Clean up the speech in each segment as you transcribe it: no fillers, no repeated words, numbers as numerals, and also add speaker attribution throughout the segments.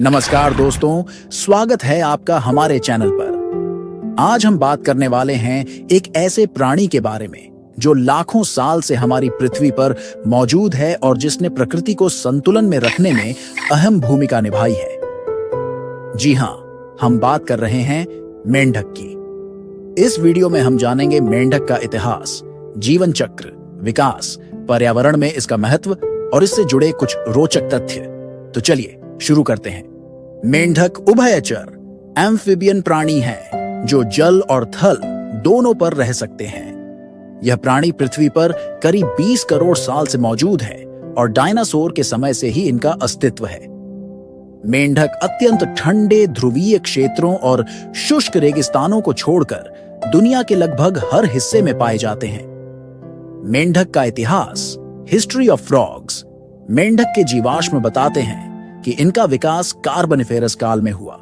Speaker 1: नमस्कार दोस्तों, स्वागत है आपका हमारे चैनल पर। आज हम बात करने वाले हैं एक ऐसे प्राणी के बारे में जो लाखों साल से हमारी पृथ्वी पर मौजूद है और जिसने प्रकृति को संतुलन में रखने में अहम भूमिका निभाई है। जी हां, हम बात कर रहे हैं मेंढक की। इस वीडियो में हम जानेंगे मेंढक का इतिहास, जीवन चक्र, विकास, पर्यावरण में इसका महत्व और इससे जुड़े कुछ रोचक तथ्य। तो चलिए शुरू करते हैं। मेंढक उभयचर एम्फिबियन प्राणी है जो जल और थल दोनों पर रह सकते हैं। यह प्राणी पृथ्वी पर करीब 20 करोड़ साल से मौजूद है और डायनासोर के समय से ही इनका अस्तित्व है। मेंढक अत्यंत ठंडे ध्रुवीय क्षेत्रों और शुष्क रेगिस्तानों को छोड़कर दुनिया के लगभग हर हिस्से में पाए जाते हैं। मेंढक का इतिहास, हिस्ट्री ऑफ फ्रॉग्स, मेंढक के जीवाश्म बताते हैं कि इनका विकास कार्बनिफेरस काल में हुआ।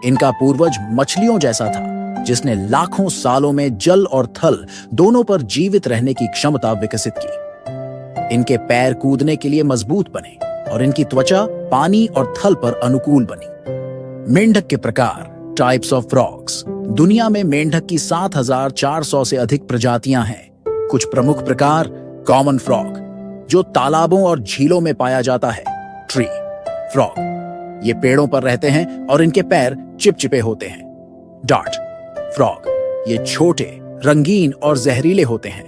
Speaker 1: इनका पूर्वज मछलियों जैसा था जिसने लाखों सालों में जल और थल दोनों पर जीवित रहने की क्षमता विकसित की। इनके पैर कूदने के लिए मजबूत बने और इनकी त्वचा पानी और थल पर अनुकूल बनी। मेंढक के प्रकार, टाइप्स ऑफ फ्रॉग्स। दुनिया में मेंढक की 7,400 से अधिक प्रजातियां हैं। कुछ प्रमुख प्रकार: कॉमन फ्रॉग जो तालाबों और झीलों में पाया जाता है, ट्री फ्रॉग, ये पेड़ों पर रहते हैं और इनके पैर चिपचिपे होते हैं। डार्ट फ्रॉग, ये छोटे, रंगीन और जहरीले होते हैं।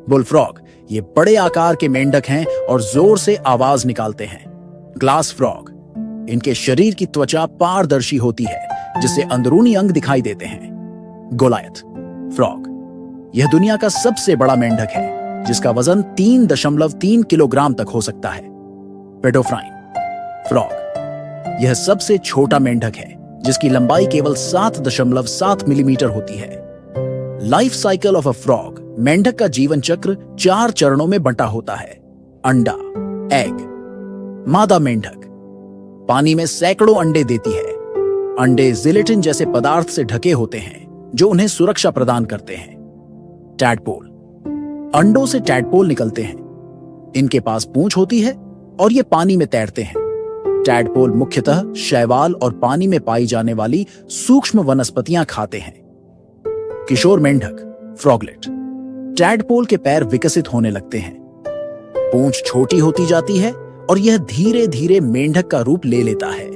Speaker 1: बुल फ्रॉग, ये बड़े आकार के मेंढक हैं और जोर से आवाज निकालते हैं। ग्लास फ्रॉग, इनके शरीर की त्वचा पारदर्शी होती है जिससे अंदरूनी अंग दिखाई देते हैं। गोलायथ फ्रॉग, यह दुनिया का सबसे बड़ा मेंढक है जिसका वजन 3.3 किलोग्राम तक हो सकता है। पेडोफ्राइन फ्रॉग, यह सबसे छोटा मेंढक है जिसकी लंबाई केवल 7.7 मिलीमीटर होती है। Life cycle of a frog, मेंढक का जीवन चक्र 4 चरणों में बंटा होता है। अंडा, एग। मादा मेंढक पानी में सैकड़ों अंडे देती है। अंडे जिलेटिन जैसे पदार्थ से ढके होते हैं जो उन्हें सुरक्षा प्रदान करते हैं। टैडपोल, अंडों से टैडपोल निकलते हैं। इनके पास पूंछ होती है और ये पानी में तैरते हैं। टैडपोल मुख्यतः शैवाल और पानी में पाई जाने वाली सूक्ष्म वनस्पतियां खाते हैं। किशोर मेंढक, फ्रॉगलेट, टैडपोल के पैर विकसित होने लगते हैं। पूंछ छोटी होती जाती है और यह धीरे धीरे मेंढक का रूप ले लेता है।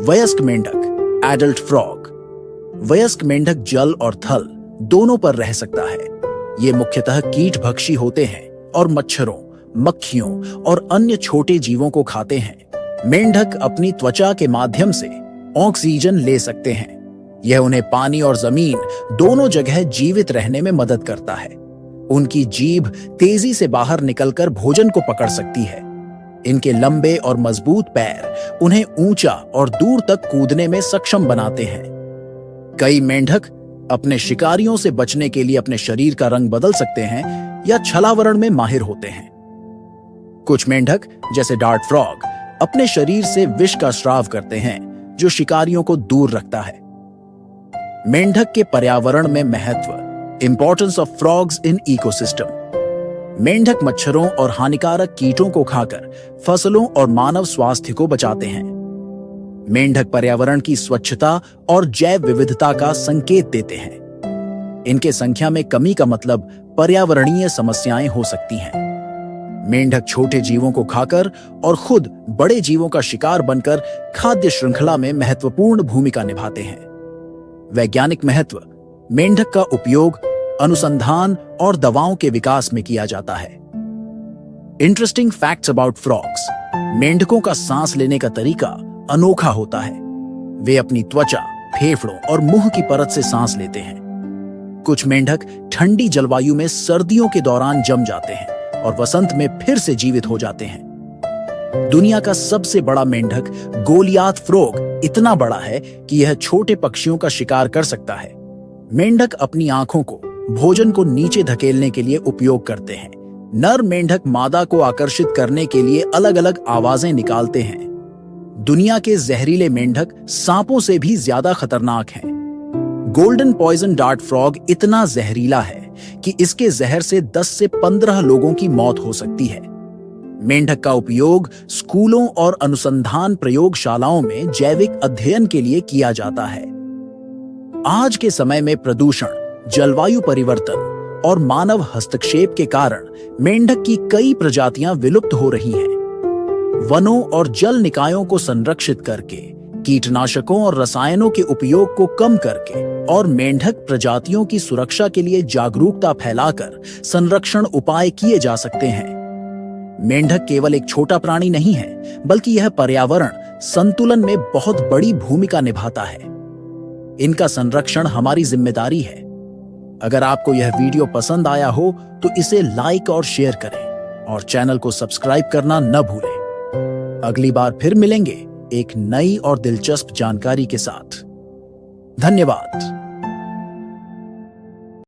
Speaker 1: वयस्क मेंढक, एडल्ट फ्रॉग, वयस्क मेंढक जल और थल दोनों पर रह सकता है। ये मुख्यतः कीटभक्षी होते हैं और मच्छरों, मक्खियों और अन्य छोटे जीवों को खाते हैं। मेंढक अपनी त्वचा के माध्यम से ऑक्सीजन ले सकते हैं। यह उन्हें पानी और जमीन दोनों जगह जीवित रहने में मदद करता है। उनकी जीभ तेजी से बाहर निकलकर भोजन को पकड़ सकती है। इनके लंबे और मजबूत पैर उन्हें ऊंचा और दूर तक कूदने में सक्षम बनाते हैं। कई मेंढक अपने शिकारियों से बचने के लिए अपने शरीर का रंग बदल सकते हैं या छलावरण में माहिर होते हैं। कुछ मेंढक जैसे डार्ट फ्रॉग अपने शरीर से विष का स्राव करते हैं जो शिकारियों को दूर रखता है। मेंढक के पर्यावरण में महत्व, importance of frogs in ecosystem. मेंढक मच्छरों और हानिकारक कीटों को खाकर फसलों और मानव स्वास्थ्य को बचाते हैं। मेंढक पर्यावरण की स्वच्छता और जैव विविधता का संकेत देते हैं। इनके संख्या में कमी का मतलब पर्यावरणीय समस्याएं हो सकती हैं। मेंढक छोटे जीवों को खाकर और खुद बड़े जीवों का शिकार बनकर खाद्य श्रृंखला में महत्वपूर्ण भूमिका निभाते हैं। वैज्ञानिक महत्व, मेंढक का उपयोग अनुसंधान और दवाओं के विकास में किया जाता है। इंटरेस्टिंग फैक्ट्स अबाउट फ्रॉग्स, मेंढकों का सांस लेने का तरीका अनोखा होता है। वे अपनी त्वचा, फेफड़ों और मुंह की परत से सांस लेते हैं। कुछ मेंढक ठंडी जलवायु में सर्दियों के दौरान जम जाते हैं और वसंत में फिर से जीवित हो जाते हैं। दुनिया का सबसे बड़ा मेंढक गोलियाथ फ्रॉग इतना बड़ा है कि यह छोटे पक्षियों का शिकार कर सकता है। मेंढक अपनी आंखों को भोजन को नीचे धकेलने के लिए उपयोग करते हैं। नर मेंढक मादा को आकर्षित करने के लिए अलग अलग आवाजें निकालते हैं। दुनिया के जहरीले मेंढक सांपों से भी ज्यादा खतरनाक हैं। गोल्डन पॉइजन डार्ट फ्रॉग इतना जहरीला है कि इसके जहर से 10 से 15 लोगों की मौत हो सकती है। मेंढक का उपयोग स्कूलों और अनुसंधान प्रयोगशालाओं में जैविक अध्ययन के लिए किया जाता है। आज के समय में प्रदूषण, जलवायु परिवर्तन और मानव हस्तक्षेप के कारण मेंढक की कई प्रजातियां विलुप्त हो रही हैं। वनों और जल निकायों को संरक्षित करके, कीटनाशकों और रसायनों के उपयोग को कम करके और मेंढक प्रजातियों की सुरक्षा के लिए जागरूकता फैलाकर संरक्षण उपाय किए जा सकते हैं। मेंढक केवल एक छोटा प्राणी नहीं है, बल्कि यह पर्यावरण संतुलन में बहुत बड़ी भूमिका निभाता है। इनका संरक्षण हमारी जिम्मेदारी है। अगर आपको यह वीडियो पसंद आया हो तो इसे लाइक और शेयर करें और चैनल को सब्सक्राइब करना न भूलें। अगली बार फिर मिलेंगे एक नई और दिलचस्प जानकारी के साथ। धन्यवाद।